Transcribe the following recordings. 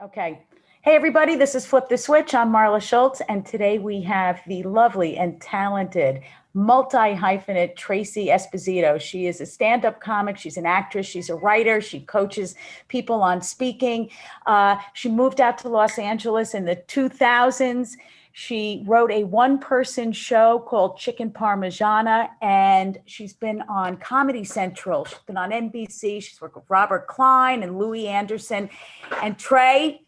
Okay. Hey, everybody, this is Flip the Switch. I'm Marla Schultz, and today we have the lovely and talented multi-hyphenate Tracy Esposito. She is a stand-up comic. She's an actress. She's a writer. She coaches people on speaking. She moved out to Los Angeles in the 2000s. She wrote a one-person show called Chicken Parmigiana, and she's been on Comedy Central. She's been on NBC. She's worked with Robert Klein and Louis Anderson. And Trey,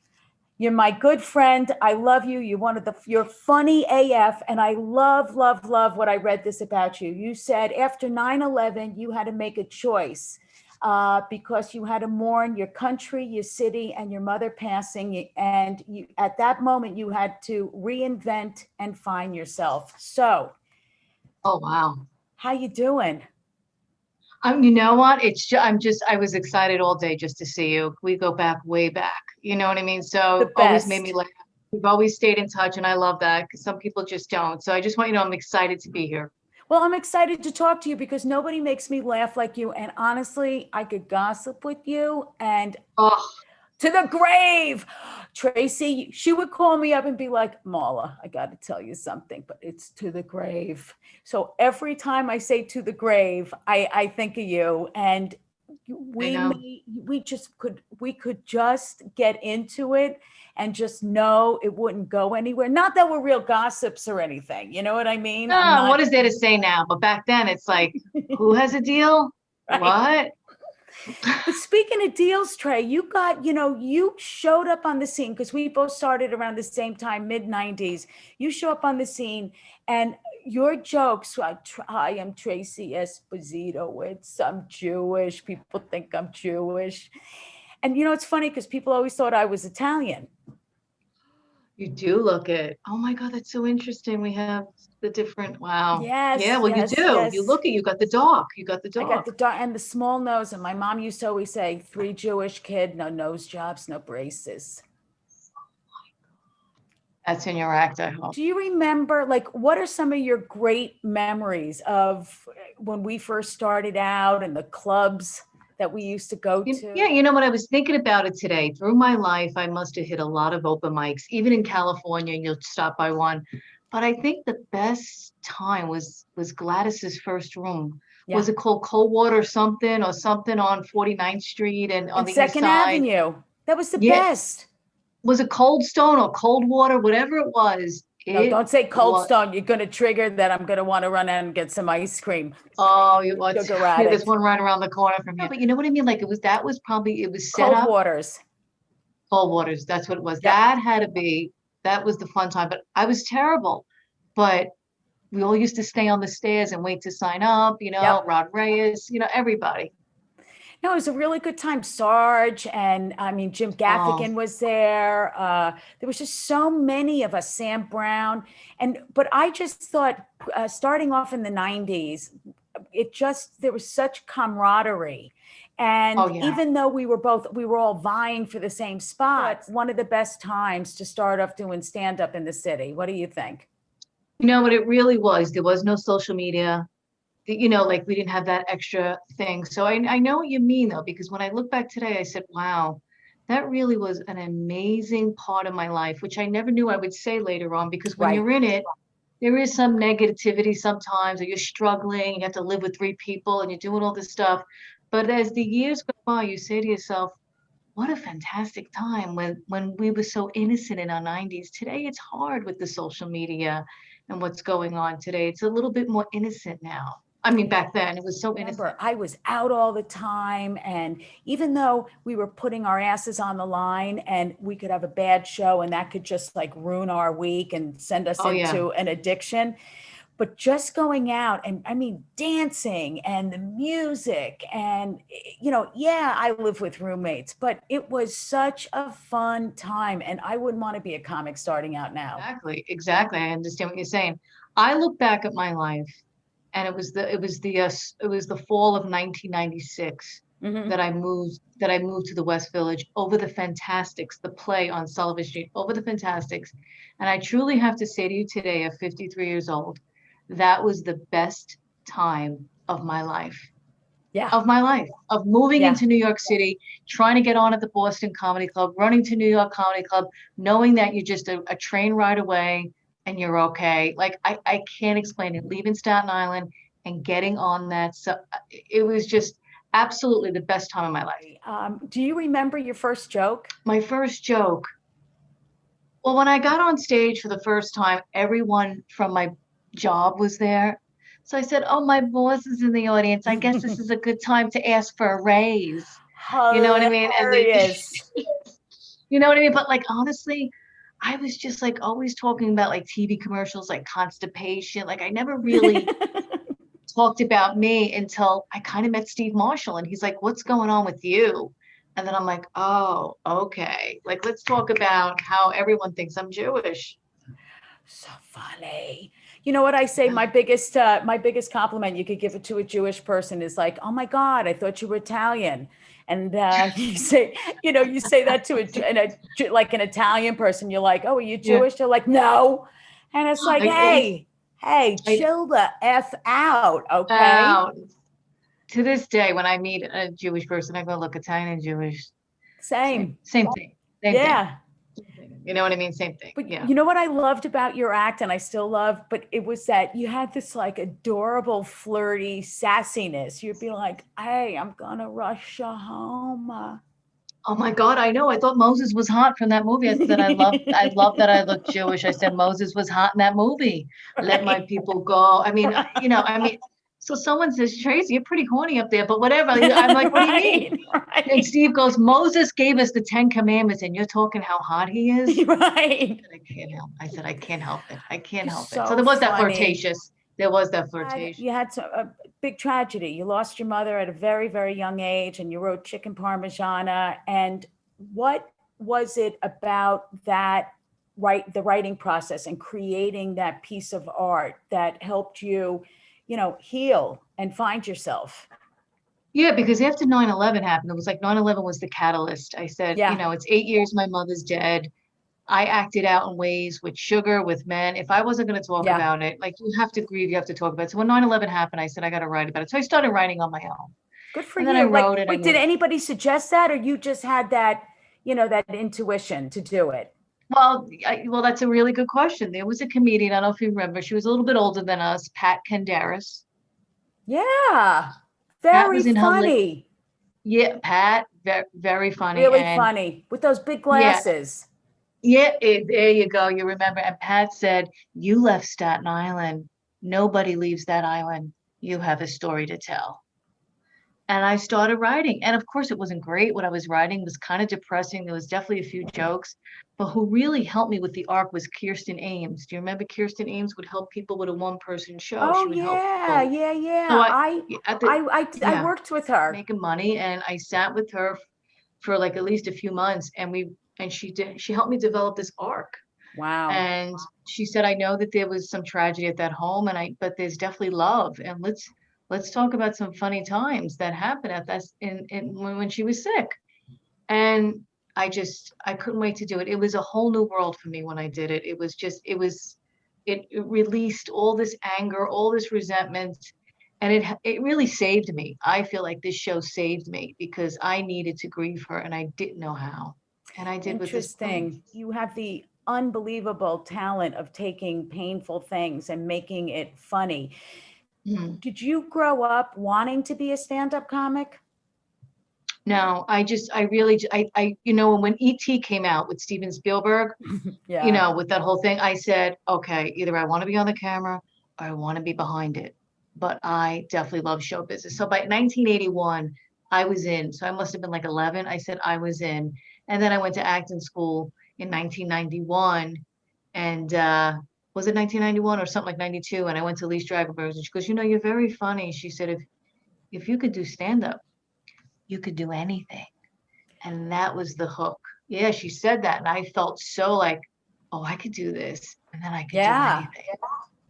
you're my good friend. I love you. You're funny AF. And I love, love, love what I read this about you. You said after 9/11, you had to make a choice because you had to mourn your country, your city, and your mother passing. And you, at that moment, you had to reinvent and find yourself. So, Oh, wow. how you doing? You know what? I was excited all day just to see you. We go back way back. You know what I mean? The So always made me best. laugh. We've always stayed in touch, and I love that because some people just don't. So I just want you to know I'm excited to be here. Well, I'm excited to talk to you because nobody makes me laugh like you. And honestly, I could gossip with you and Oh, to the grave. Tracy, she would call me up and be like, Marla, I got to tell you something, but it's to the grave. So every time I say to the grave, I think of you. And I know. we could just get into it and just know it wouldn't go anywhere. Not that we're real gossips or anything. You know what I mean? I'm No, not what is there to say now? But back then, it's like, who has a deal? right. What? But speaking of deals, Trey, you showed up on the scene because we both started around the same time, mid 90s. You show up on the scene and your jokes, I am Tracy Esposito. I'm Jewish. People think I'm Jewish. And it's funny because people always thought I was Italian. You do look it. Oh my God, that's so interesting. We have the different, wow. Yeah, Yes, well, you yes, do. You yes. look it. You got the dark. You got the I got dark. the dark and the small nose. And my mom used to always say, three Jewish kid, no nose jobs, no braces. That's in your act, I hope. Do you remember, like, what are some of your great memories of when we first started out and the clubs that we used to go Yeah, to? you know what? I was thinking about it today. Through my life, I must have hit a lot of open mics, even in California, and you'll stop by one. But I think the best time was Gladys's first room. Yeah. Was it called Coldwater or something on 49th Street and on And the east Second side? Avenue. That was the Yeah, best. was it Cold Stone or Coldwater, whatever it was? No, It don't say Cold was. Stone. You're going to trigger that I'm going to want to run out and get some ice cream. Oh, you what? Sugar There's addict. one right around the corner from here. But you know what I mean? Like that was probably it was set Cold up. Waters. Cold Waters, that's what it was. Yep. That was the fun time, but I was terrible. But we all used to stay on the stairs and wait to sign up, Yep. Rod Reyes, everybody. No, it was a really good time. Sarge and I mean Jim Oh, Gaffigan was there. There was just so many of us. Sam Brown, but I just thought starting off in the '90s, it just there was such camaraderie, oh and yeah. even though we were all vying for the same spot. One of the best times to start off doing stand up in the city. What do you think? You know what it really was? There was no social media. Like we didn't have that extra thing. So I know what you mean though, because when I look back today, I said, wow, that really was an amazing part of my life, which I never knew I would say later on, because when Right. you're in it, there is some negativity sometimes, or you're struggling, you have to live with three people and you're doing all this stuff. But as the years go by, you say to yourself, what a fantastic time when we were so innocent in our 90s. Today it's hard with the social media and what's going on today. It's a little bit more innocent now. I mean, back then it was so Remember, innocent. I was out all the time. And even though we were putting our asses on the line and we could have a bad show and that could just like ruin our week and send us Oh yeah. into an addiction, but just going out and I mean, dancing and the music and, yeah, I live with roommates, but it was such a fun time. And I wouldn't want to be a comic starting out now. Exactly, exactly. I understand what you're saying. I look back at my life, and it was the fall of 1996 Hmm. that I moved to the West Village over the Fantastics, the play on Sullivan Street, over the Fantastics. And I truly have to say to you today, at 53 years old, that was the best time of my life. of my life, of moving Yeah. into New York City, trying to get on at the Boston Comedy Club, running to New York Comedy Club, knowing that you're just a train ride away and you're okay. Like I can't explain it. Leaving Staten Island and getting on that. So it was just absolutely the best time of my life. Do you remember your first joke? My first joke. Well, when I got on stage for the first time, everyone from my job was there. So I said, "Oh, my boss is in the audience. I guess this is a good time to ask for a raise." You know what I mean? And they, Hilarious. you know what I mean? But like honestly, I was just like always talking about like TV commercials, like constipation. Like I never really talked about me until I kind of met Steve Marshall, and he's like, "What's going on with you?" And then I'm like, "Oh, okay. Like let's talk about how everyone thinks I'm Jewish." So funny. You know what I say? My biggest compliment you could give it to a Jewish person is like, "Oh my God, I thought you were Italian." And you say, you say that to like an Italian person. You're like, "Oh, are you Yeah. Jewish?" They're like, "No." And it's like, It's hey, I, chill the f out, okay? uh, to this day, when I meet a Jewish person, I go, "Look, Italian and Jewish, Same. same thing, same thing, Yeah. same thing." You know what I mean? Same thing. But Yeah. you know what I loved about your act, and I still love, but it was that you had this like adorable, flirty sassiness. You'd be like, "Hey, I'm gonna rush you home." Oh my God, I know. I thought Moses was hot from that movie. I said, I love that I look Jewish. I said, Moses was hot in that movie. Let my Right. people go. I mean, so someone says, Tracy, you're pretty horny up there, but whatever. I'm like, what do you mean? Right, And right, Steve goes, Moses gave us the 10 Commandments, and you're talking how hot he is? right. I can't help. I said, I can't help it. I can't You're help it. So so there was that funny. flirtatious. There was that Had flirtation. you had a big tragedy. You lost your mother at a very, very young age, and you wrote Chicken Parmigiana. And what was it about that the writing process and creating that piece of art that helped you, heal and find yourself? Yeah, because after 9/11 happened, it was like 9/11 was the catalyst. I said, Yeah, it's 8 years my mother's dead. I acted out in ways with sugar, with men. If I wasn't going to talk yeah. about it, like you have to grieve, you have to talk about it. So when 9/11 happened, I said, I got to write about it. So I started writing on my own. Good for And then I you. Like, wrote it. wait, did anybody suggest that, or you just had that, that intuition to do it? Well, that's a really good question. There was a comedian, I don't know if you remember, she was a little bit older than us, Pat Candaris. Yeah, Pat very was in her funny. yeah, Pat, very funny. Really And funny with those big yeah, glasses. yeah, there you go. You remember. And Pat said, "You left Staten Island. Nobody leaves that island. You have a story to tell." And I started writing. And of course, it wasn't great. What I was writing was kind of depressing. There was definitely a few jokes. But who really helped me with the arc was Kirsten Ames. Do you remember Kirsten Ames would help people with a one-person show? Oh She would help yeah, people. yeah, So yeah. at the, I yeah, worked with her. making money. And I sat with her for like at least a few months. And she helped me develop this arc. Wow. And she said, I know that there was some tragedy at that home, but there's definitely love. And let's talk about some funny times that happened at that when she was sick. And I couldn't wait to do it. It was a whole new world for me when I did it. It released all this anger, all this resentment, and it really saved me. I feel like this show saved me because I needed to grieve her and I didn't know how. And I did with this play. Interesting. You have the unbelievable talent of taking painful things and making it funny. Mhm. Did you grow up wanting to be a stand-up comic? No, I really, when E.T. came out with Steven Spielberg, Yeah. with that whole thing, I said, okay, either I want to be on the camera or I want to be behind it. But I definitely love show business. So by 1981, I was in. So I must have been like 11. I said I was in. And then I went to acting school in 1991. And was it 1991 or something like 92? And I went to Lee Strasberg and she goes, you're very funny. She said, if you could do stand up, you could do anything. And that was the hook. Yeah, she said that. And I felt so like, oh, I could do this. And then I could do Yeah. anything.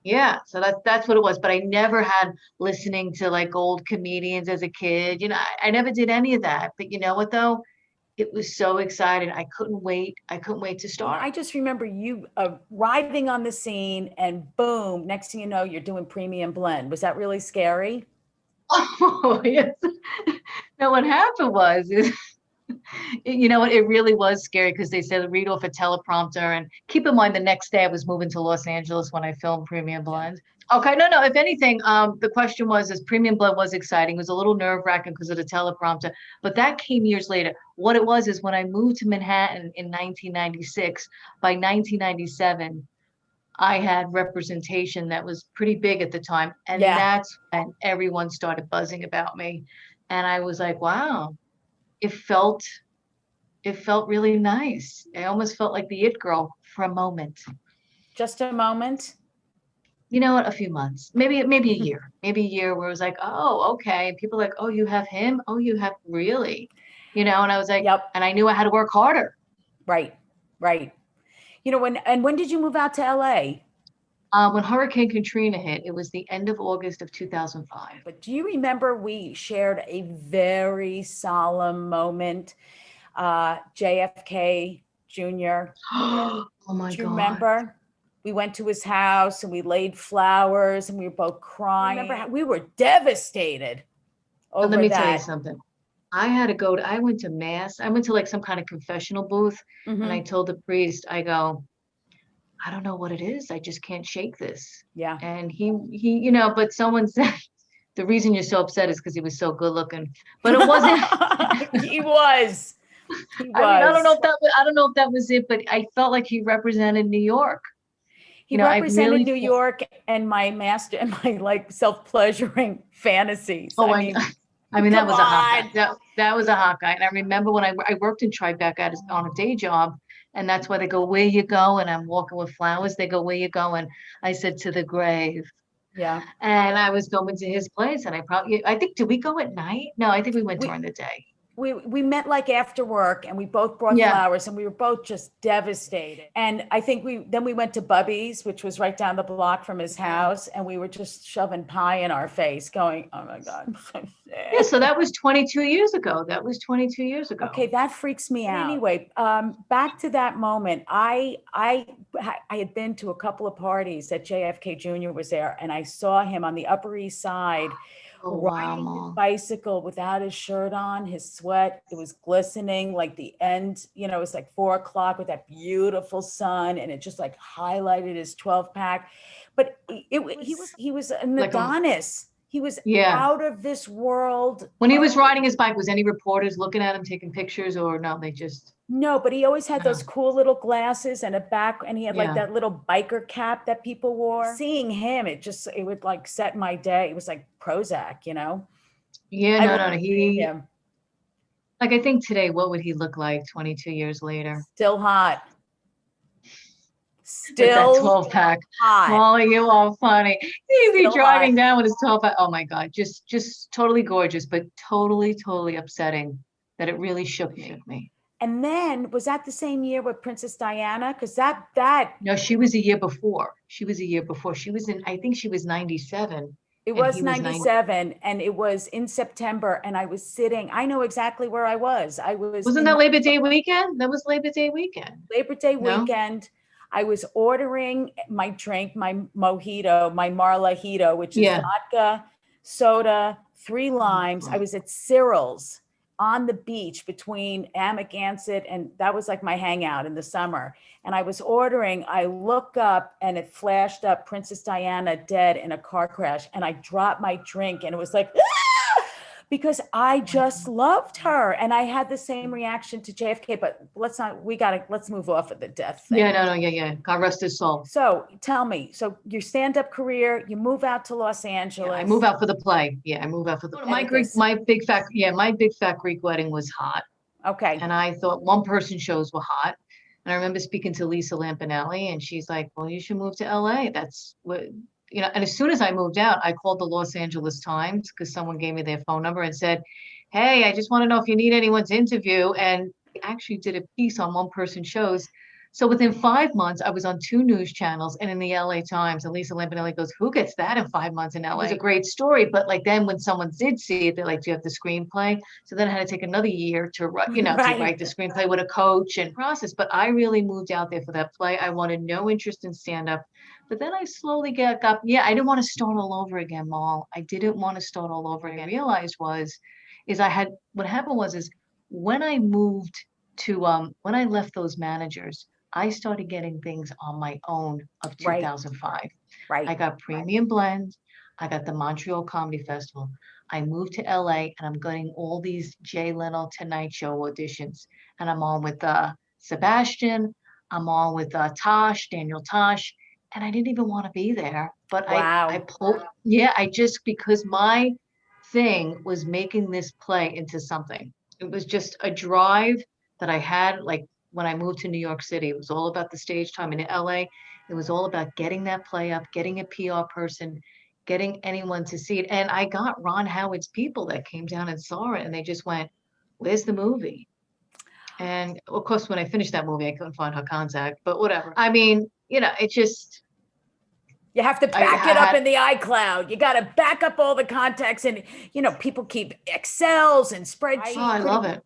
Yeah. So that's what it was. But I never had listening to like old comedians as a kid. I never did any of that. But you know what though? It was so exciting. I couldn't wait. I couldn't wait to start. I just remember you arriving on the scene and boom, next thing you know, you're doing premium blend. Was that really scary? Oh, yes. No, what happened was, you know what, it really was scary because they said read off a teleprompter. And keep in mind, the next day I was moving to Los Angeles when I filmed Premium Blend. Okay, no. If anything, the question was, is Premium Blood was exciting. It was a little nerve-wracking because of the teleprompter, but that came years later. What it was is when I moved to Manhattan in 1996, by 1997, I had representation that was pretty big at the time. And Yeah. that's when everyone started buzzing about me. And I was like, wow, it felt it felt really nice. I almost felt like the it girl for a moment. Just a moment. You know what? A few months, maybe a year where it was like, oh, okay. People like, oh, you have him. Oh, you have really, And I was like, Yep. and I knew I had to work harder. Right. Right. When did you move out to LA? When Hurricane Katrina hit, it was the end of August of 2005. But do you remember we shared a very solemn moment, JFK Jr.? Oh my Do you God. remember? We went to his house and we laid flowers and we were both crying. Remember how we were devastated over Let me tell you that. something. I went to mass. I went to like some kind of confessional booth, and I told the priest, I go, I don't know what it is. I just can't shake this. Yeah. And but someone said the reason you're so upset is because he was so good looking. But it wasn't. He was. He was. I mean, I don't know if that was it, but I felt like he represented New York. He represented New York and my master and my like self-pleasuring fantasies. Oh, I mean, that was a hot guy. That was a hot guy. And I remember when I worked in Tribeca on a day job, and that's why they go, where you go? And I'm walking with flowers. They go, where you going? I said, to the grave. Yeah. And I was going to his place, and I think, did we go at night? No, I think we went during the day. We met like after work and we both brought flowers and we were both just devastated. And I think we went to Bubby's, which was right down the block from his house. And we were just shoving pie in our face going, oh my God. Yeah. So that was 22 years ago. Okay. That freaks me out. Anyway, back to that moment. I had been to a couple of parties that JFK Jr. was there and I saw him on the Upper East Side. Riding his bicycle without his shirt on, his sweat, it was glistening like the end, it was like 4 o'clock with that beautiful sun and it just like highlighted his 12-pack. But he was an Adonis. He was out of this world. When he was riding his bike, was any reporters looking at him, taking pictures, or no, they just... No, but he always had those cool little glasses and and he had like that little biker cap that people wore. Seeing him, it would like set my day. It was like Prozac, Yeah, no. Like, I think today, what would he look like 22 years later? Still hot. Still with that 12-pack. Hot. Molly, you are funny. He'd be driving down with his 12-pack. Oh my God, just totally gorgeous, but totally upsetting that it really shook me. And then, was that the same year with Princess Diana? Because that... No, she was a year before. She was I think she was 97. It was 97, and it was in September, and I was sitting, I know exactly where I was. Wasn't that Labor Day weekend? That was Labor Day weekend. Labor Day weekend. I was ordering my drink, my mojito, my MARLA Hito, which is vodka, soda, 3 limes. I was at Cyril's on the beach between Amagansett, and that was like my hangout in the summer. And I was ordering, I look up and it flashed up Princess Diana dead in a car crash. And I dropped my drink and it was like, ah! Because I just loved her. And I had the same reaction to JFK, but let's move off of the death thing. Yeah. God rest his soul. So tell me, so your stand-up career, you move out to Los Angeles. I move out for the play. I move out for the play. My big fat Greek wedding was hot. Okay. And I thought one person shows were hot. And I remember speaking to Lisa Lampanelli and she's like, well, you should move to LA. That's what, and as soon as I moved out, I called the Los Angeles Times because someone gave me their phone number and said, hey, I just want to know if you need anyone's interview. And I actually did a piece on one person shows. So within 5 months, I was on 2 news channels and in the LA Times. And Lisa Lampanelli goes, who gets that in 5 months in LA? It was a great story. But like then when someone did see it, they're like, do you have the screenplay? So then I had to take another year to write, to write the screenplay with a coach and process. But I really moved out there for that play. I wanted no interest in stand-up. But then I slowly I didn't want to start all over again, Mal. I didn't want to start all over again. I realized was is what happened is when I moved to, when I left those managers, I started getting things on my own of Right. 2005. Right. I got Premium Blend. I got the Montreal Comedy Festival. I moved to LA and I'm getting all these Jay Leno Tonight Show auditions. And I'm on with Sebastian. I'm on with Daniel Tosh. And I didn't even want to be there. But Wow. I just, because my thing was making this play into something. It was just a drive that I had, like when I moved to New York City. It was all about the stage time. In LA, it was all about getting that play up, getting a PR person, getting anyone to see it. And I got Ron Howard's people that came down and saw it, and they just went, "Where's the movie?" And of course, when I finished that movie, I couldn't find her contact, but whatever. I mean, it just, you have to back it up in the iCloud. You got to back up all the contacts, and people keep Excels and spreadsheets. Oh, I love it.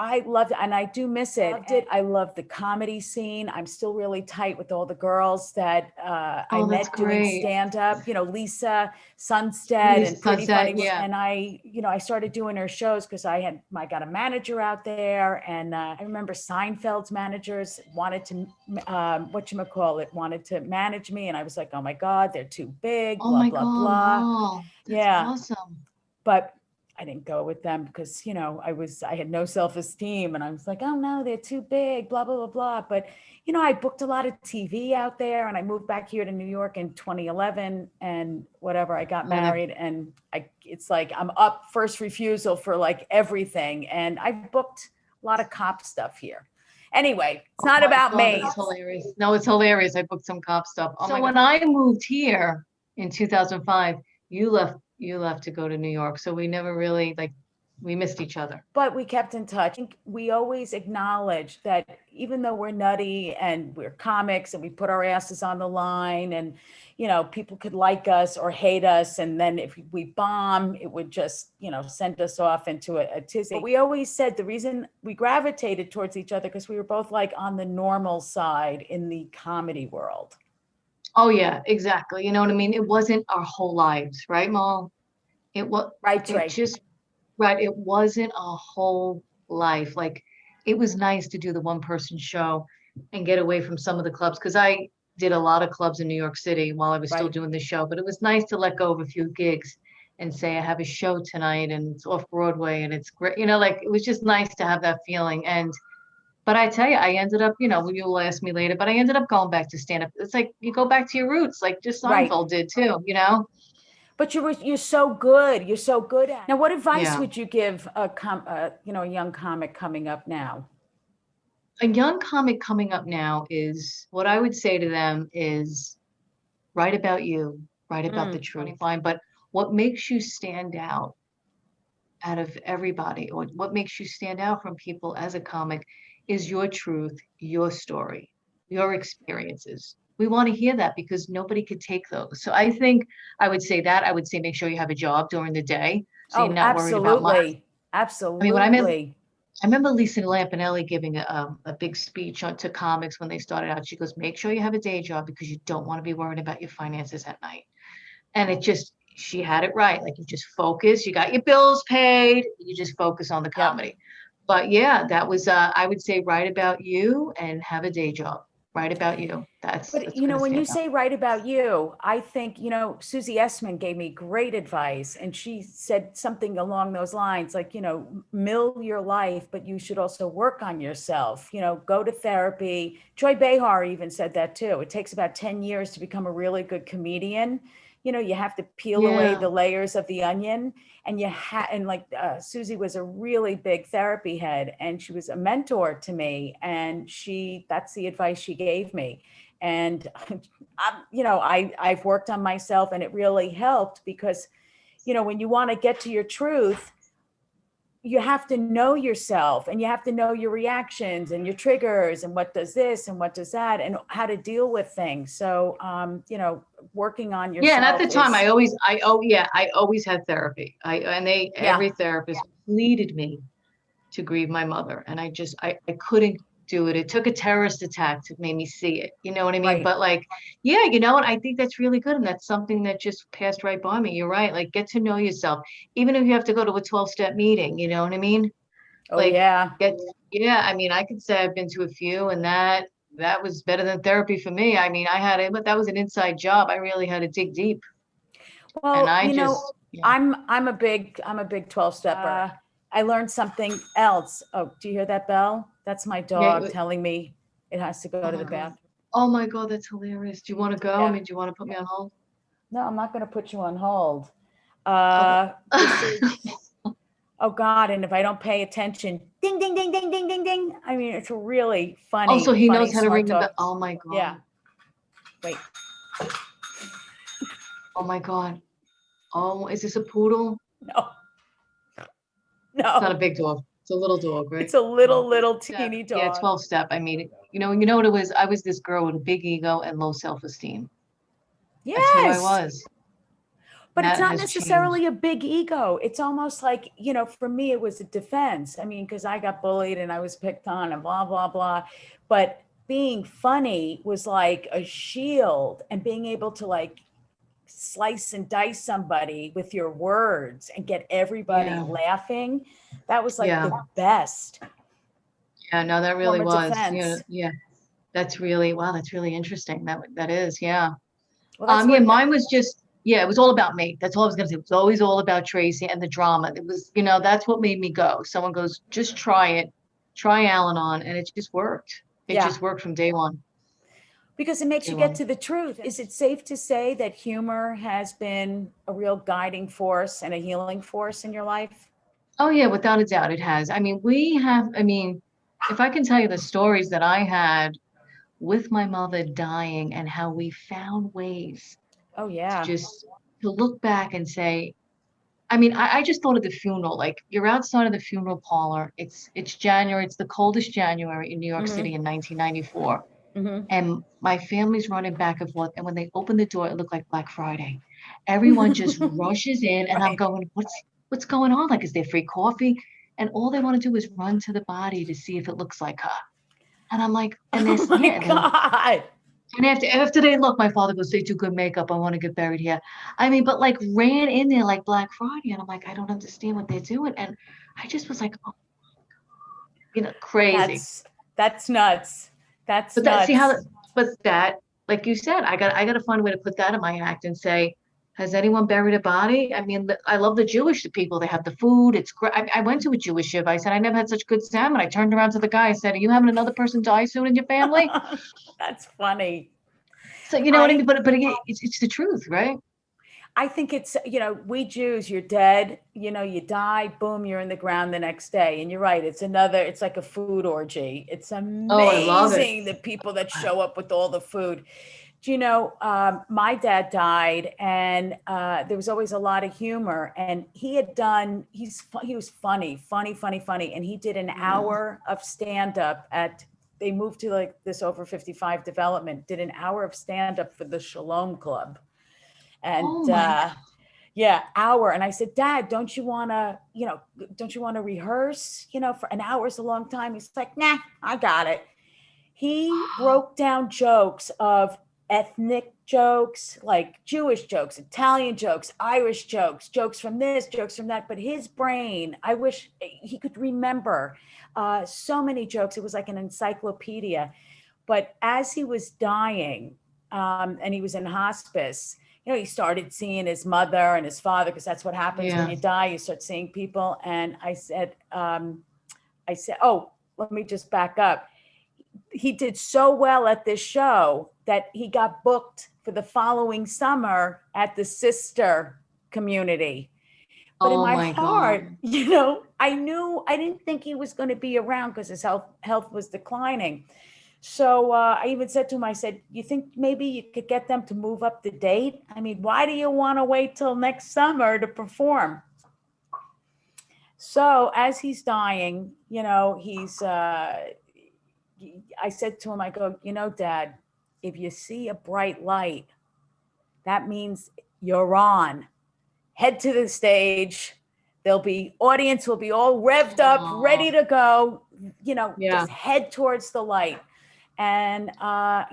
I loved it, and I do miss it. I love the comedy scene. I'm still really tight with all the girls that I met doing stand-up. Lisa Sunstead and Pretty Funny. Yeah. And I started doing her shows because I got a manager out there, and I remember Seinfeld's managers wanted to wanted to manage me, and I was like, oh my God, they're too big. Oh my God, wow. That's awesome. But I didn't go with them because, I had no self-esteem, and I was like, oh no, they're too big, blah, blah, blah, blah. But, I booked a lot of TV out there, and I moved back here to New York in 2011 and whatever, I got married, and it's like, I'm up first refusal for like everything. And I booked a lot of cop stuff here. Anyway, it's not about me. It's hilarious. No, it's hilarious. I booked some cop stuff. So when I moved here in 2005, you left to go to New York. So we never really, we missed each other. But we kept in touch. We always acknowledge that even though we're nutty and we're comics and we put our asses on the line, and, people could like us or hate us. And then if we bomb, it would just, send us off into a tizzy. But we always said the reason we gravitated towards each other because we were both like on the normal side in the comedy world. Oh yeah, exactly. You know what I mean? It wasn't our whole lives, right, Mal? It was right. It wasn't a whole life. Like, it was nice to do the one-person show and get away from some of the clubs, because I did a lot of clubs in New York City while I was still doing the show. But it was nice to let go of a few gigs and say, I have a show tonight and it's off Broadway and it's great. It was just nice to have that feeling. But I tell you, I ended up, you'll ask me later, but I ended up going back to stand up. It's like you go back to your roots, like just Seinfeld did too, But you're so good. You're so good at it. Now, what advice would you give a young comic coming up now? A young comic coming up now is, what I would say to them is, write about you, write about the truth. Fine, but what makes you stand out of everybody, or what makes you stand out from people as a comic, is your truth, your story, your experiences. We want to hear that because nobody could take those. So I think I would say make sure you have a job during the day, so you're not worried about money. Absolutely. I mean, I remember Lisa Lampanelli giving a big speech to comics when they started out. She goes, make sure you have a day job because you don't want to be worried about your finances at night. And she had it right. Like, you just focus, you got your bills paid, you just focus on the comedy. But yeah, that was, I would say, write about you and have a day job. Write about you. But when you say write about you, I think, Susie Essman gave me great advice, and she said something along those lines, like, mill your life, but you should also work on yourself, go to therapy. Joy Behar even said that too. It takes about 10 years to become a really good comedian. You have to peel away the layers of the onion, and Susie was a really big therapy head, and she was a mentor to me, and that's the advice she gave me. And I've worked on myself, and it really helped because, when you want to get to your truth, you have to know yourself, and you have to know your reactions and your triggers and what does this and what does that and how to deal with things. So, working on yourself. Yeah. And at the time I always had therapy. Every therapist pleaded me to grieve my mother. And I couldn't do it. It took a terrorist attack to make me see it. You know what I mean? Right. But like, yeah, you know what? I think that's really good. And that's something that just passed right by me. You're right. Like, get to know yourself. Even if you have to go to a 12-step meeting, you know what I mean? Oh, Like, yeah. yeah, I mean, I could say I've been to a few, and that was better than therapy for me. I mean, I had it, but that was an inside job. I really had to dig deep. And Well, I just, yeah. I'm a big 12 stepper. I learned something else. Oh, do you hear that bell? That's my dog Yeah. telling me it has to go Oh to my the God. bathroom. Oh my God, that's hilarious. Do you want to go? I Yeah. mean, do you want to put me on hold? No, I'm not going to put you on hold. Okay. This is, oh God, and if I don't pay attention, ding, ding, ding, ding, ding, ding, ding. I mean, it's a really Also, funny, he funny, knows how to smart ring the dog. bell. Oh my Yeah. God. Wait. Oh my God. Oh, is this a poodle? No, It's not a no. big dog. It's a little dog, right? It's a Yeah. little Step. teeny Yeah, dog. 12 step. I mean, you know what it was? I was this girl with a big ego and low self-esteem. That's who I Yes. was. And But it's that not has changed. necessarily a big ego. It's almost like, for me, it was a defense. I mean, because I got bullied and I was picked on and blah, blah, blah. But being funny was like a shield, and being able to like slice and dice somebody with your words and get everybody Yeah. laughing. That was like Yeah. the best Yeah, no, that form really of was. Yeah, defense. yeah. That's really, wow, that's really interesting. That is, yeah. Well, that's Yeah, what, mine was just, yeah, it was all about me. That's all I was gonna say. It was always all about Tracy and the drama. It was, that's what made me go. Someone goes, just try it, try Al-Anon, and it just worked. It yeah, just worked from day one. because it makes Day you get one. to the truth. Is it safe to say that humor has been a real guiding force and a healing force in your life? Oh yeah, without a doubt, it has. I mean, if I can tell you the stories that I had with my mother dying and how we found ways Oh, to yeah. just to look back and say, I mean, I just thought of the funeral. Like you're outside of the funeral parlor. It's January. It's the coldest January in New York City Hmm. in 1994. Hmm. And my family's running back and forth. And when they open the door, it looked like Black Friday. Everyone just rushes in, and I'm Right. going, what's going on? Like, is there free coffee? And all they want to do is run to the body to see if it looks like her. And I'm like, and Oh this, my yeah, God. and after they look, my father goes, they do good makeup. I want to get buried here. I mean, but like ran in there like Black Friday. And I'm like, I don't understand what they're doing. And I just was like, oh, crazy. That's that's nuts. That's But that, see how, nuts. but that, like you said, I got to find a way to put that in my act and say, has anyone buried a body? I mean, I love the Jewish people. They have the food. It's great. I went to a Jewish shiv. I said, I never had such good salmon. I turned around to the guy. I said, are you having another person die soon in your family? That's funny. So, you know what I mean? I But it's the truth, right? I think it's, we Jews, you're dead, you die, boom, you're in the ground the next day. And you're right, it's like a food orgy. It's Oh, I love it. amazing the people that show up with all the food. Do you know, my dad died, and there was always a lot of humor, and he was funny, funny, funny, funny. And he did an Yeah. hour of stand up they moved to like this over 55 development, did an hour of stand up for the Shalom Club. Oh And my yeah, hour. And I said, Dad, don't you want to rehearse? For an hour is a long time. He's like, nah, I got it. He God. broke down jokes of ethnic jokes, like Jewish jokes, Italian jokes, Irish jokes, jokes from this, jokes from that. But his brain, I wish he could remember so many jokes. It was like an encyclopedia. But as he was dying, and he was in hospice, he started seeing his mother and his father, because that's what happens when Yeah. you die. You start seeing people. And I said, oh, let me just back up. He did so well at this show that he got booked for the following summer at the sister community. But in Oh my my heart, God. I didn't think he was going to be around because his health was declining. So I even said to him, I said, you think maybe you could get them to move up the date? I mean, why do you want to wait till next summer to perform? So as he's dying, I said to him, I go, Dad, if you see a bright light, that means you're on. Head to the stage. Audience will be all revved up, Oh, ready to go. Yeah. just head towards the light. And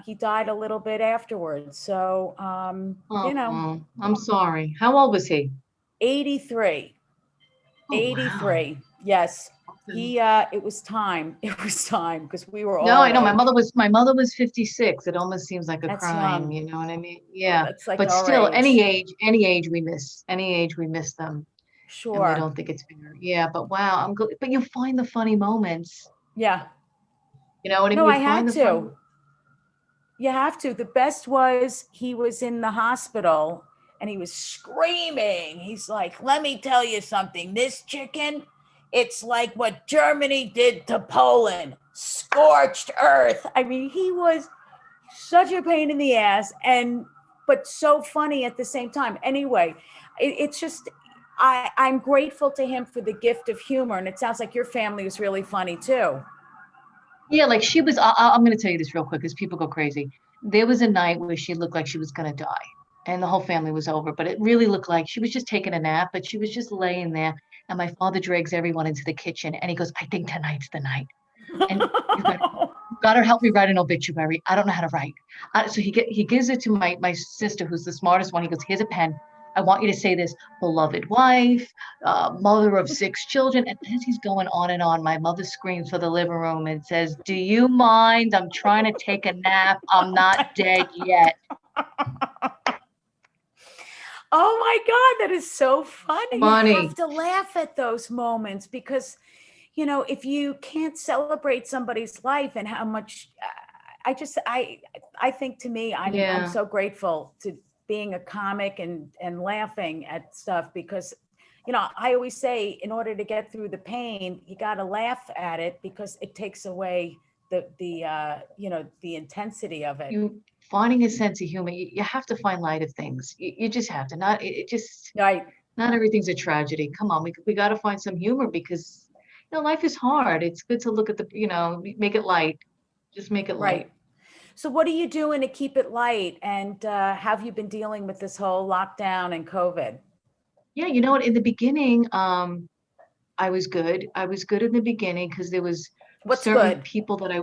he died a little bit afterwards. So, Oh, I'm sorry. How old was he? 83. Oh, wow. 83. Yes. Okay. It was time. It was time because we were No, I all know like, my mother was 56. It almost seems like a that's crime, young. you know what I mean? Yeah. That's like But our still, age. any age we miss them, and we Sure. don't think it's fair. Yeah, but wow, I'm good. But you find the funny moments. Yeah. You know what I mean? No, You I find had the funny. to. You have to. The best was he was in the hospital and he was screaming. He's like, let me tell you something. This chicken, it's like what Germany did to Poland, scorched earth. I mean, he was such a pain in the ass but so funny at the same time. Anyway, it's just I'm grateful to him for the gift of humor. And it sounds like your family was really funny too. Yeah, like she was. I'm going to tell you this real quick because people go crazy. There was a night where she looked like she was going to die, and the whole family was over. But it really looked like she was just taking a nap, but she was just laying there. And my father drags everyone into the kitchen, and he goes, "I think tonight's the night." And you got to help me write an obituary. I don't know how to write. So he gives it to my sister, who's the smartest one. He goes, "Here's a pen. I want you to say this, beloved wife, mother of 6 children." And as he's going on and on, my mother screams for the living room and says, "Do you mind? I'm trying to take a nap. I'm not dead yet." Oh my God, that is so funny. You have Funny. to laugh at those moments because, if you can't celebrate somebody's life and how much I think to me, I'm Yeah. so grateful to being a comic and laughing at stuff because, I always say in order to get through the pain, you got to laugh at it because it takes away the intensity of it. You finding a sense of humor, you have to find light of things. You just have to. Not it just Right, not everything's a tragedy. Come on, we got to find some humor because life is hard. It's good to look at make it light. Just make it light. right. So what are you doing to keep it light? And have you been dealing with this whole lockdown and COVID? Yeah, you know what? In the beginning, I was good. I was good in the beginning because there was What's certain good? people that I.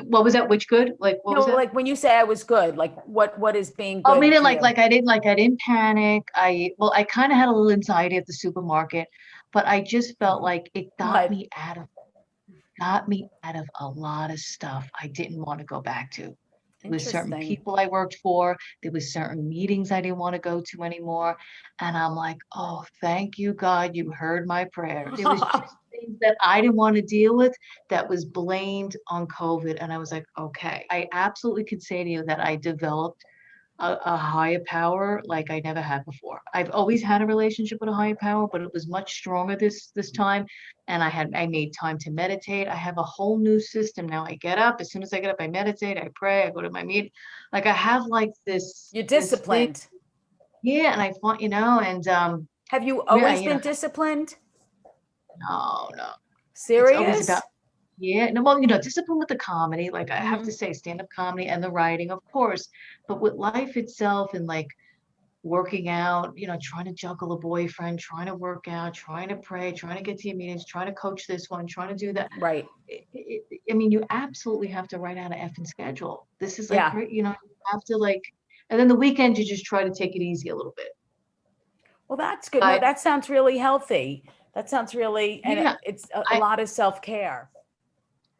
What was that? Which good? Like what was No, that? like when you say I was good, like what is being Oh, I good mean, to you? I didn't panic. I kind of had a little anxiety at the supermarket, but I just felt like it But got me out of a lot of stuff I didn't want to go back to. There was certain interesting. people I worked for. There was certain meetings I didn't want to go to anymore. And I'm like, oh, thank you, God, you heard my prayer. There was just things that I didn't want to deal with that was blamed on COVID. And I was like, okay, I absolutely could say to you that I developed a higher power like I never had before. I've always had a relationship with a higher power, but it was much stronger this time. And I made time to meditate. I have a whole new system now. I get up as soon as I get up, I meditate, I pray, I go to my meeting. Like I have like You're this thing, disciplined. yeah. And I find and Have you yeah, always been disciplined? no, no, it's always about Serious? yeah, no, well, discipline with the comedy, like I have to Hmm. say, stand-up comedy and the writing, of course, but with life itself and like working out, trying to juggle a boyfriend, trying to work out, trying to pray, trying to get to your meetings, trying to coach this one, trying to do that. Right. I mean, you absolutely have to write out an effing schedule. This is like, Yeah. you have to like, and then the weekend you just try to take it easy a little bit. Well, that's good. No, But that sounds really healthy. That sounds really, and yeah, it's a I, lot of self-care.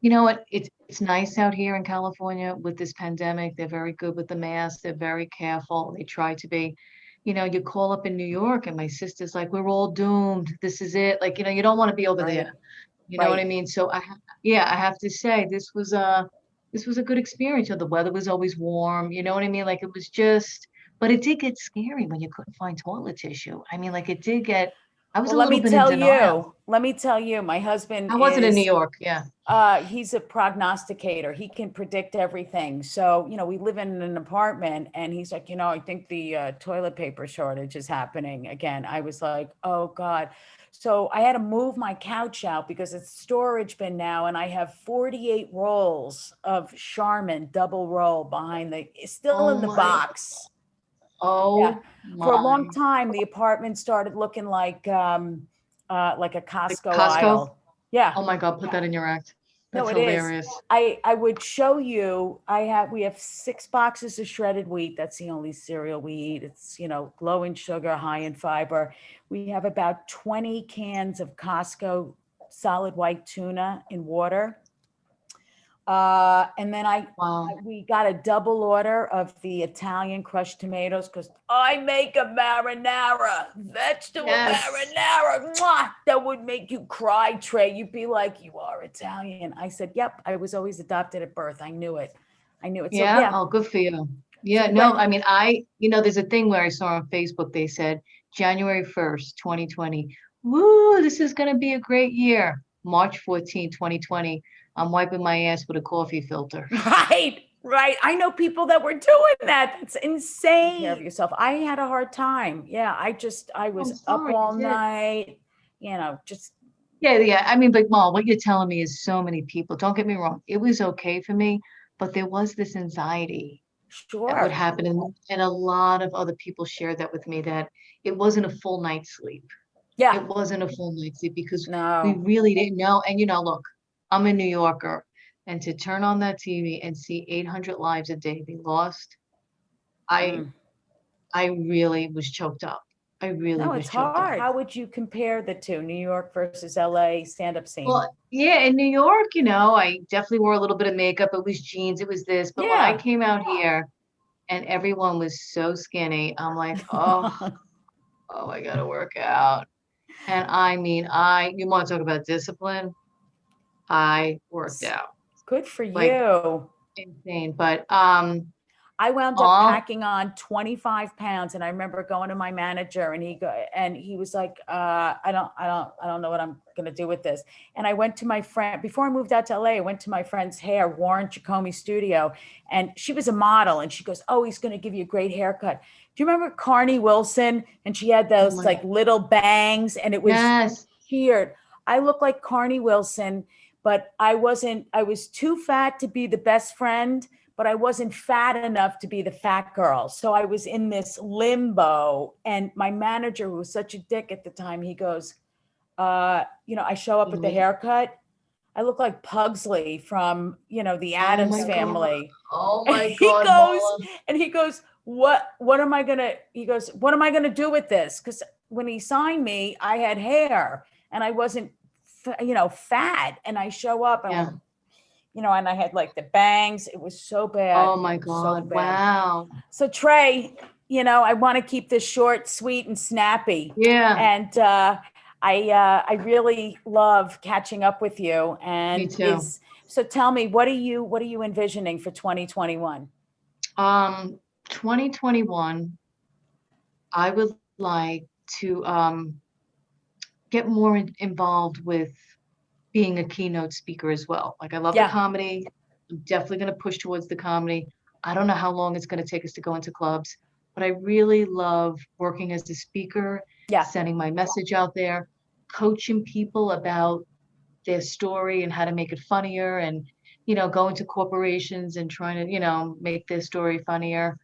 you know what? It's nice out here in California with this pandemic. They're very good with the masks. They're very careful. They try to be. You call up in New York and my sister's like, we're all doomed. This is it. Like, you don't want to be over Right. there. You know what I Right. mean? So yeah, I have to say this was a good experience. The weather was always warm. You know what I mean? Like it was just, but it did get scary when you couldn't find toilet tissue. I mean, like it did get. I was Well, a little bit in denial. let me tell you, my husband I wasn't in New is York. Yeah. he's a prognosticator. He can predict everything. So, we live in an apartment and he's like, I think the toilet paper shortage is happening again. I was like, oh God. So I had to move my couch out because it's storage bin now. And I have 48 rolls of Charmin double roll behind it's still Oh in the my. box. Yeah. Oh For a long my. time, the apartment started looking like a Like Costco Costco. aisle. Yeah. Oh my God, put that in your act. No, That's it is. hilarious. I would show you, we have 6 boxes of shredded wheat. That's the only cereal we eat. It's, low in sugar, high in fiber. We have about 20 cans of Costco solid white tuna in water. And then Wow. we got a double order of the Italian crushed tomatoes because I make a marinara, vegetable Yes. marinara. Mwah, that would make you cry, Trey. You'd be like, you are Italian. I said, yep, I was always adopted at birth. I knew it. I knew it. So Yeah. yeah. Oh, good for you. So Yeah. No, when I mean, there's a thing where I saw on Facebook, they said January 1st, 2020. Woo, this is going to be a great year. March 14, 2020. I'm wiping my ass with a coffee filter. right, right. I know people that were doing that. That's insane. Take care of yourself. I had a hard time. Yeah, I I'm was up sorry you all did. night, just Yeah, yeah. I mean, but Mom, what you're telling me is so many people. Don't get me wrong. It was okay for me, but there was this anxiety that would sure. happen. And a lot of other people shared that with me that it wasn't a full night's sleep. Yeah. It wasn't a full night's sleep because we No. really didn't know. And look, I'm a New Yorker, and to turn on that TV and see 800 lives a day be lost, I Mm. I really was choked up. I really No, was it's choked up. hard. How would you compare the two, New York versus LA stand-up scene? Well, yeah, in New York, I definitely wore a little bit of makeup. It was jeans, it was this. But when I Yeah. came out here and everyone was so skinny, I'm like, oh, I gotta work out. And I mean, you want to talk about discipline? I worked out Good for like you. insane. But I wound up all packing on 25 pounds, and I remember going to my manager, and he was like, I don't know what I'm gonna do with this. And I went to my friend before I moved out to LA. I went to my friend's hair, Warren Chacomey studio, and she was a model, and she goes, "Oh, he's gonna give you a great haircut." Do you remember Carney Wilson? And she had oh those my like little bangs, and it was yes, tiered. I look like Carney Wilson, but I wasn't. I was too fat to be the best friend, but I wasn't fat enough to be the fat girl. So I was in this limbo. And my manager, who was such a dick at the time, he goes, I show up with the haircut. I look like Pugsley from, the oh Addams my God, family. oh And my God, Marla. he goes, what am I gonna, he goes, what am I gonna do with this? Because when he signed me, I had hair and I wasn't, fat. And I show up and Yeah. and I had like the bangs. It was so bad. Oh my So God, bad. wow. So Trey, I want to keep this short, sweet, and snappy. Yeah, And I really love catching up with you. me And too. so tell me, what are you envisioning for 2021? Um, 2021, I would like to get more involved with being a keynote speaker as well. Like I love the Yeah, comedy. I'm definitely going to push towards the comedy. I don't know how long it's going to take us to go into clubs, but I really love working as a speaker, yeah. sending my message out there, coaching people about their story and how to make it funnier and going to corporations and trying to make their story funnier.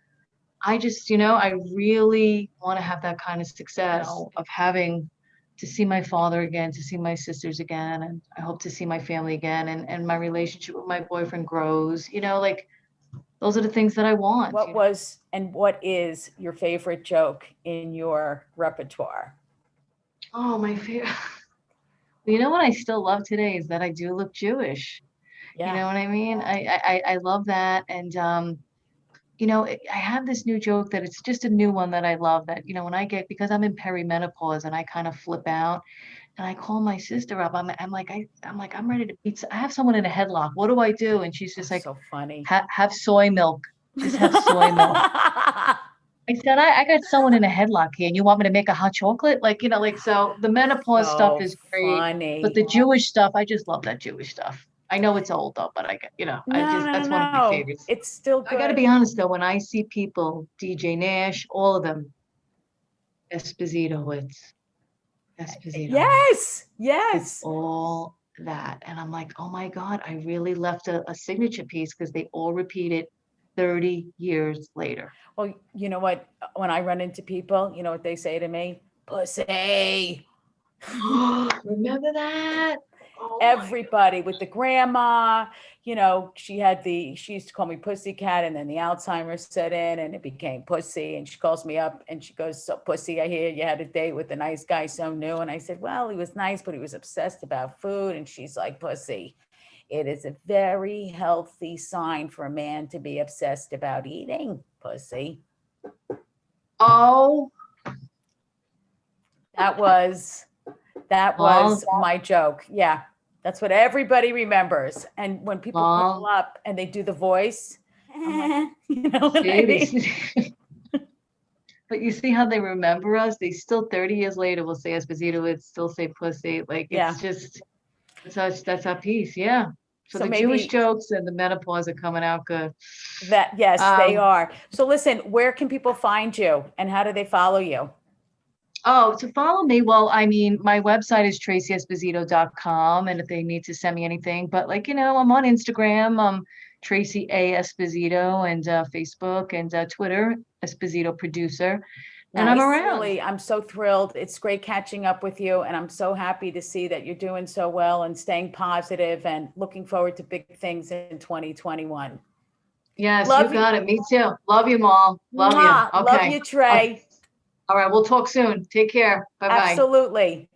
I just, I really want to have that kind of success No. of having to see my father again, to see my sisters again, and I hope to see my family again, and my relationship with my boyfriend grows. Like those are the things that I want. What was and what is your favorite joke in your repertoire? Oh, my favorite. You know what I still love today is that I do look Jewish. You Yeah. know what I mean? I love that, and I have this new joke that it's just a new one that I love that, when I get, because I'm in perimenopause and I kind of flip out and I call my sister up. I'm ready to beat, I have someone in a headlock. What do I do? And she's Oh, just like, so funny. have soy milk. Just have soy milk. I said, I got someone in a headlock here and you want me to make a hot chocolate? So the menopause stuff So is great, but funny. the Jewish stuff, I just love that Jewish stuff. I know it's old though, but No, no, that's one of my no. favorites. It's still I got to good. be honest though, when I see people, DJ Nash, all of them, Esposito, Yes, it's yes. all that. And I'm like, oh my God, I really left a signature piece because they all repeat it 30 years later. Well, you know what? When I run into people, you know what they say to me? Pussy. Remember that? Oh my Everybody with the grandma, she used to call me Pussycat, and then the Alzheimer's set in and it became Pussy. And she calls me up and she goes, "So Pussy, I hear you had a date with a nice guy so new." And I said, "Well, he was nice, but he was obsessed about food." And she's like, "Pussy, it is a very healthy sign for a man to be obsessed about eating, Pussy." Oh, That was well, my joke. Yeah. That's what everybody remembers. And when people call well, up and they do the voice, I'm like, you know what I see, mean? but you see how they remember us? They still 30 years later will say Esposito, would still say pussy. Like Yeah. it's just that's our piece. Yeah. So So the Jewish maybe jokes and the menopause are coming out good. yes, they Um, are. So listen, where can people find you and how do they follow you? Oh, to follow me, well, I mean, my website is tracyesposito.com, and if they need to send me anything, but like, I'm on Instagram, Tracy A. Esposito, and Facebook and Twitter, Esposito Producer, and I'm Nice. around. Really, I'm so thrilled. It's great catching up with you. And I'm so happy to see that you're doing so well and staying positive and looking forward to big things in 2021. Yes, you Love you. got it. Me too. Love you, Maul. Love you. Mwah. Love Okay. you, Trey. All right, we'll talk soon. Take care. Bye-bye. Absolutely.